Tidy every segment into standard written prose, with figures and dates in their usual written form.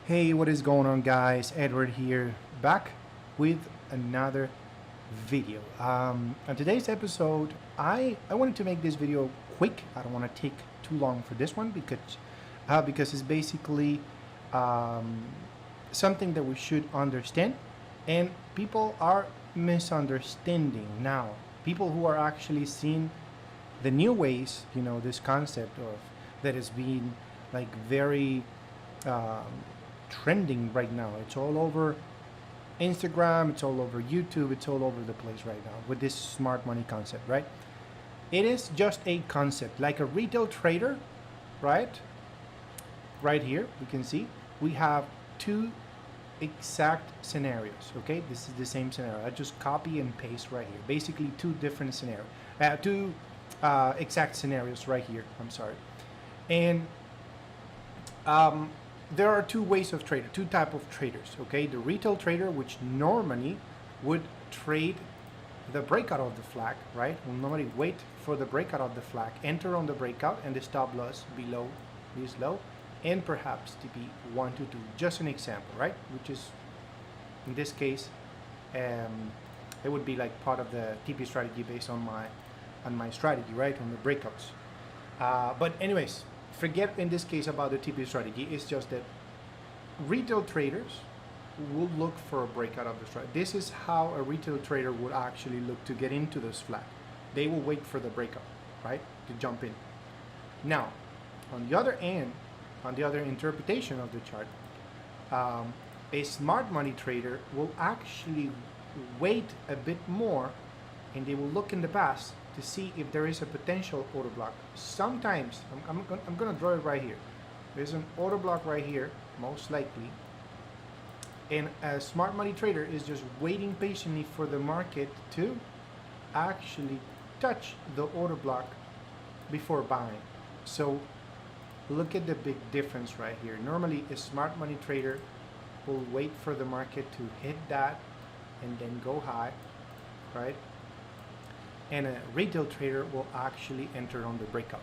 Hey, what is going on, guys? Edward here, back with another video. On today's episode, I wanted to make this video quick. I don't want to take too long for this one because it's basically um, something that we should understand, and people are misunderstanding now. People who are actually seeing the new ways, this concept of that has been like very um, trending right now. It's all over Instagram, it's all over YouTube, it's all over the place right now with this smart money concept, right? It is just a concept, like a retail trader, right? Right here, we can see we have two exact scenarios, okay? This is the same scenario. I just copy and paste right here. Basically, two different scenarios, two exact scenarios right here. I'm sorry. And there are two ways of trader, two type of traders, okay? The retail trader, which normally would trade the breakout of the flag, right? Will normally wait for the breakout of the flag, enter on the breakout, and the stop loss below this low, and perhaps TP 1 to 2, just an example, right? Which is, in this case, it would be like part of the TP strategy based on my strategy, right? On the breakouts. But anyways, forget in this case about the TP strategy. It's just that retail traders will look for a breakout of the strategy. This is how a retail trader would actually look to get into this flag. They will wait for the breakout, right, to jump in. Now, on the other end, on the other interpretation of the chart, a smart money trader will actually wait a bit more, and they will look in the past to see if there is a potential order block. Sometimes, I'm going to draw it right here. There's an order block right here, most likely. And a smart money trader is just waiting patiently for the market to actually touch the order block before buying. So look at the big difference right here. Normally, a smart money trader will wait for the market to hit that and then go high, right? And a retail trader will actually enter on the breakout.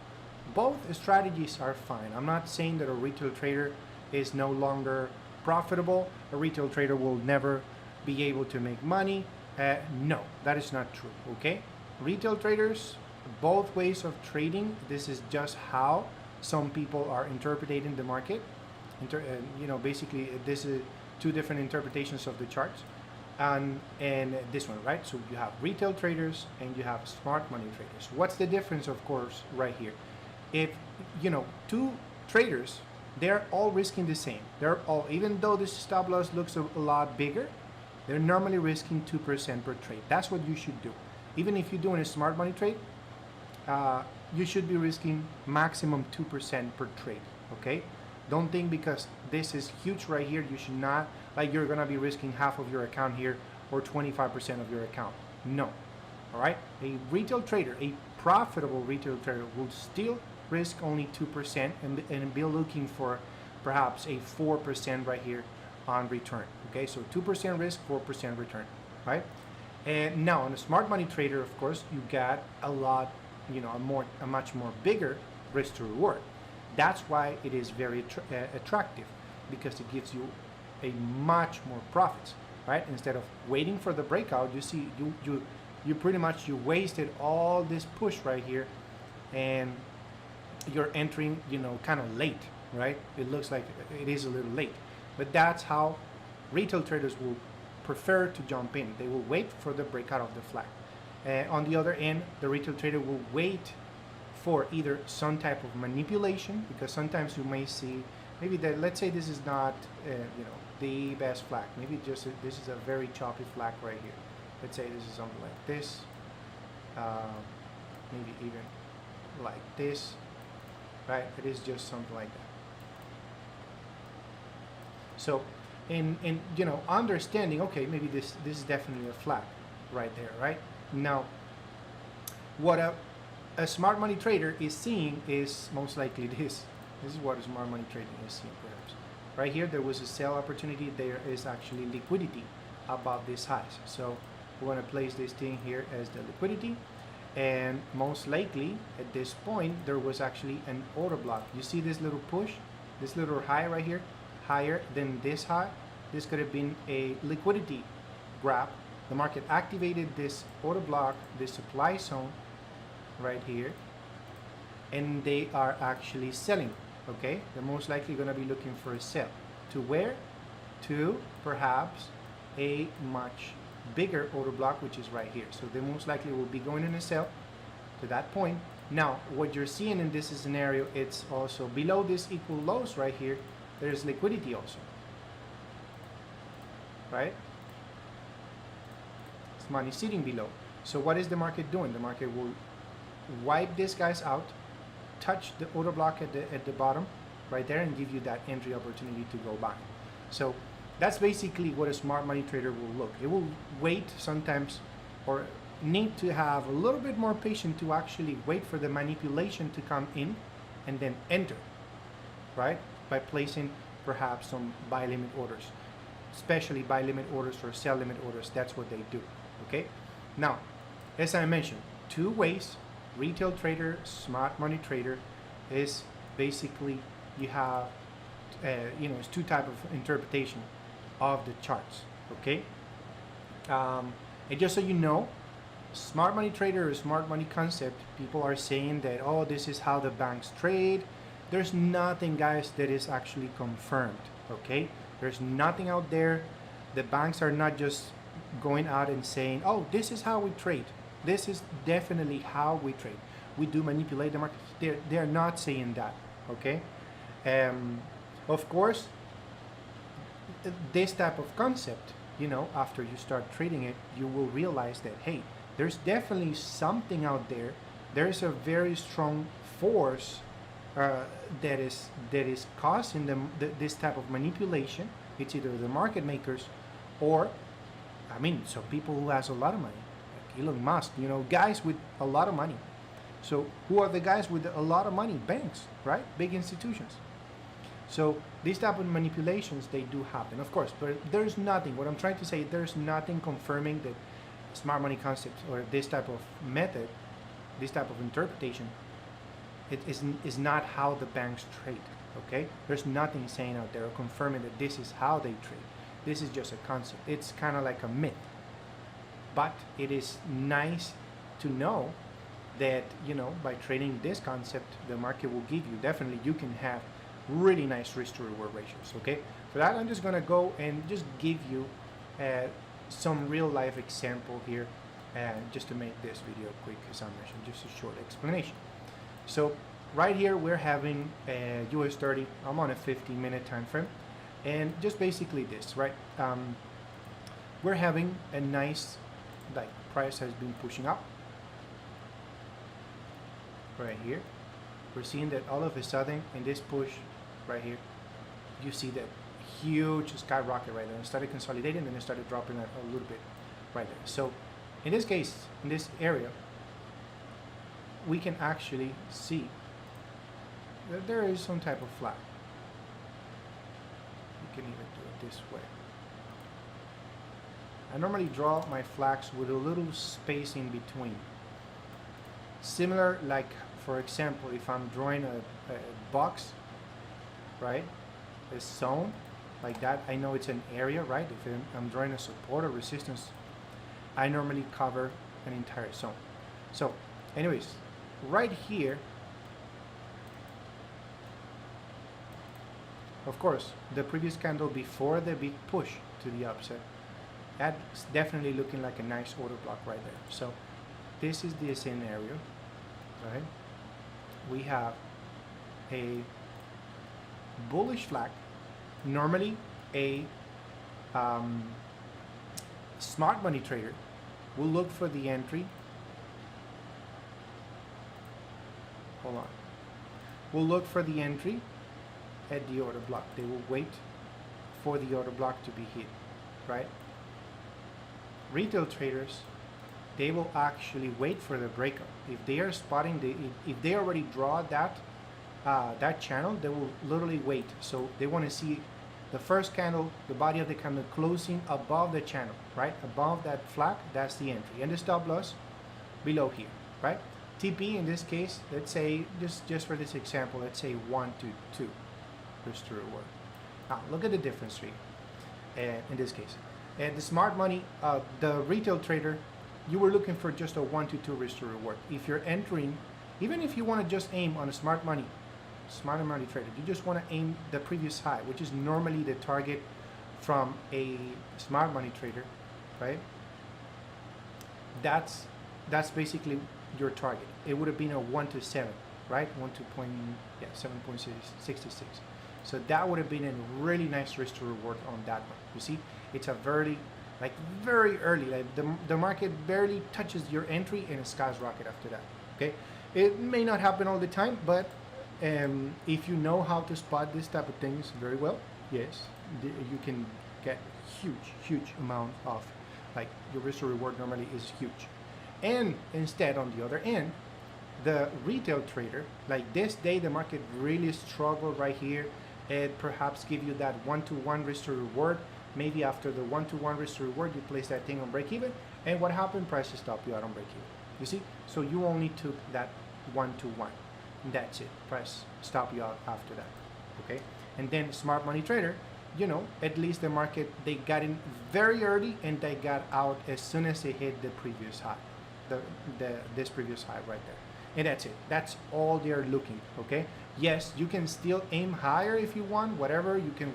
Both strategies are fine. I'm not saying that a retail trader is no longer profitable. A retail trader will never be able to make money. No, that is not true, okay? Retail traders, both ways of trading, this is just how some people are interpreting the market. Basically, this is two different interpretations of the charts. And this one, right? So you have retail traders and you have smart money traders. What's the difference, of course, right here? If, two traders, they're all risking the same. They're all, even though this stop loss looks a lot bigger, they're normally risking 2% per trade. That's what you should do. Even if you're doing a smart money trade, you should be risking maximum 2% per trade, okay? Don't think because this is huge right here, you should not, like you're gonna be risking half of your account here or 25% of your account. No, all right? A retail trader, a profitable retail trader will still risk only 2% and be looking for perhaps a 4% right here on return, okay? So 2% risk, 4% return, right? And now on a smart money trader, of course, you got a lot, a much more bigger risk to reward. That's why it is very attractive, because it gives you a much more profits, right? Instead of waiting for the breakout, you see, you pretty much, you wasted all this push right here, and you're entering, kind of late, right? It looks like it is a little late, but that's how retail traders will prefer to jump in. They will wait for the breakout of the flag. On the other end, the retail trader will wait for either some type of manipulation, because sometimes you may see maybe that, let's say this is not the best flag, maybe just this is a very choppy flag right here. Let's say this is something like this, maybe even like this, right? It is just something like that. So in understanding, okay, maybe this is definitely a flag right there, right? Now what a smart money trader is seeing is most likely this. This is what a smart money trading is seeing, perhaps. Right here, there was a sell opportunity. There is actually liquidity above these highs. So we're going to place this thing here as the liquidity. And most likely, at this point, there was actually an order block. You see this little push, this little high right here? higher than this high, this could have been a liquidity grab. The market activated this order block, this supply zone right here, and they are actually selling. Okay, they're most likely going to be looking for a sell. To where? To perhaps a much bigger order block, which is right here. So they most likely will be going in a sell to that point. Now, what you're seeing in this scenario, it's also below this equal lows right here. There's liquidity also, right? It's money sitting below. So what is the market doing? The market will wipe these guys out, touch the order block at the bottom right there, and give you that entry opportunity to go buy. So that's basically what a smart money trader will look. It will wait sometimes, or need to have a little bit more patience to actually wait for the manipulation to come in and then enter, right? By placing perhaps some buy limit orders, especially buy limit orders or sell limit orders. That's what they do. Okay, now as I mentioned, two ways: retail trader, smart money trader. Is basically you have it's two type of interpretation of the charts. Okay, and just so you know, smart money trader or smart money concept, people are saying that, oh, this is how the banks trade. There's nothing, guys, that is actually confirmed. Okay, there's nothing out there. The banks are not just going out and saying, oh, this is how we trade. This is definitely how we trade. We do manipulate the market. They're not saying that. Okay, of course, this type of concept, after you start trading it, you will realize that, hey, there's definitely something out there. There's a very strong force that is causing this type of manipulation. It's either the market makers or, some people who has a lot of money, like Elon Musk, guys with a lot of money. So who are the guys with a lot of money? Banks, right? Big institutions. So these type of manipulations, they do happen, of course, but there's nothing, what I'm trying to say, there's nothing confirming that smart money concepts or this type of method, this type of interpretation, it is not how the banks trade. Okay, there's nothing saying out there or confirming that this is how they trade. This is just a concept. It's kind of like a myth, but it is nice to know that by trading this concept, the market will give you, definitely you can have really nice risk to reward ratios. Okay, for that I'm just gonna go and just give you some real life example here, just to make this video quick, as I mentioned, just a short explanation. So right here we're having a US 30. I'm on a 15-minute time frame, and just basically this, right? We're having a nice, like, price has been pushing up right here. We're seeing that all of a sudden in this push right here, you see that huge skyrocket right there. It started consolidating and it started dropping a little bit right there. So in this case, in this area, we can actually see that there is some type of flag. You can even do it this way. I normally draw my flags with a little space in between. Similar, like, for example, if I'm drawing a box, right, a zone like that, I know it's an area, right? If I'm drawing a support or resistance, I normally cover an entire zone. So anyways, right here, of course, the previous candle before the big push to the upside, that's definitely looking like a nice order block right there. So this is the scenario, right? We have a bullish flag. Normally a smart money trader will look for the entry. Hold on. Will look for the entry at the order block. They will wait for the order block to be hit, right? Retail traders, they will actually wait for the breakup. If they are spotting if they already draw that that channel, they will literally wait. So they want to see the first candle, the body of the candle closing above the channel, right? Above that flag, that's the entry. And the stop loss below here, right? TP in this case, let's say, just for this example, let's say 1 to 2, risk to reward. Now, look at the difference here in this case. And the smart money, the retail trader, you were looking for just a 1 to 2 risk to reward. If you're entering, even if you want to just aim on a smart money trader, you just want to aim the previous high, which is normally the target from a smart money trader, right? That's basically your target. It would have been a 1 to 7, right? 7.66. So that would have been a really nice risk to reward on that one. You see, it's a very early, like the market barely touches your entry and it skyrocket after that. Okay, it may not happen all the time, but if you know how to spot this type of things very well, yes, you can get huge amount of, like, your risk to reward normally is huge. And instead, on the other end, the retail trader, like this day the market really struggled right here, and perhaps give you that 1-to-1 risk to reward. Maybe after the 1-to-1 risk to reward, you place that thing on break even, and what happened? Prices stop you out on break even. You see, so you only took that 1-to-1. That's it. Price stop you out after that. Okay, and then smart money trader, you know, at least the market, they got in very early and they got out as soon as they hit the previous high, this previous high right there. And that's it. That's all they're looking. Okay. Yes, you can still aim higher if you want. Whatever you can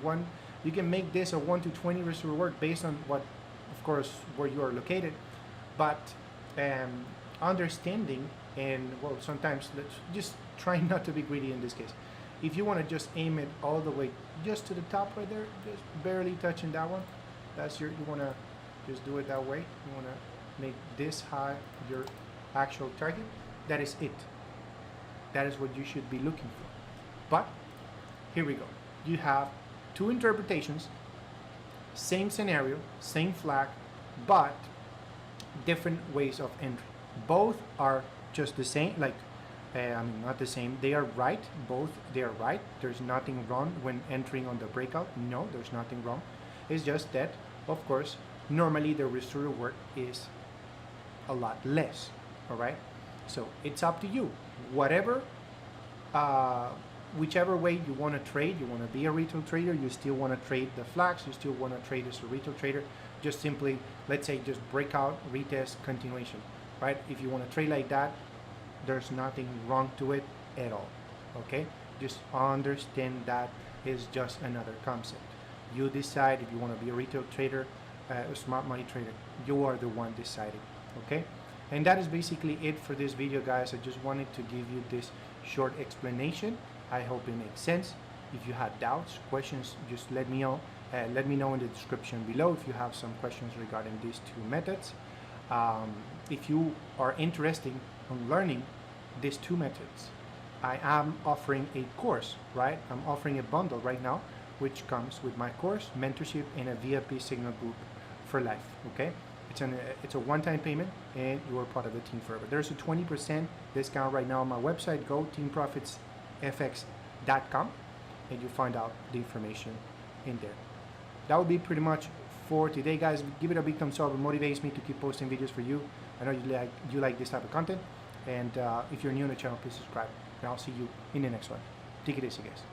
make this a 1 to 20 risk to reward based on what, of course, where you are located. But understanding, and well, sometimes let's just try not to be greedy in this case. If you want to just aim it all the way just to the top right there, just barely touching that one, that's you want to just do it that way. You want to make this high your actual target. That is it. That is what you should be looking for. But here we go. You have two interpretations, same scenario, same flag, but different ways of entry. Both are just the same, like, not the same. They are right. Both, they are right. There's nothing wrong when entering on the breakout. No, there's nothing wrong. It's just that, of course, normally the risk to reward is a lot less. All right. So it's up to you. Whatever, whichever way you want to trade, you want to be a retail trader, you still want to trade the flags, you still want to trade as a retail trader, just simply, let's say, just breakout, retest, continuation, right? If you want to trade like that, there's nothing wrong to it at all, okay? Just understand that is just another concept. You decide if you want to be a retail trader, a smart money trader. You are the one deciding, okay? And that is basically it for this video, guys. I just wanted to give you this short explanation. I hope it makes sense. If you had doubts, questions, just let me know. Let me know in the description below if you have some questions regarding these two methods. If you are interested in learning these two methods, I am offering a course, right? I'm offering a bundle right now, which comes with my course, mentorship, and a VIP signal group for life, okay? It's a one-time payment, and you are part of the team forever. There's a 20% discount right now on my website. Go teamprofitsenglish.com, and you find out the information in there. That would be pretty much for today, guys. Give it a big thumbs up. It motivates me to keep posting videos for you. I know you like this type of content, and if you're new on the channel, please subscribe, and I'll see you in the next one. Take it easy, guys.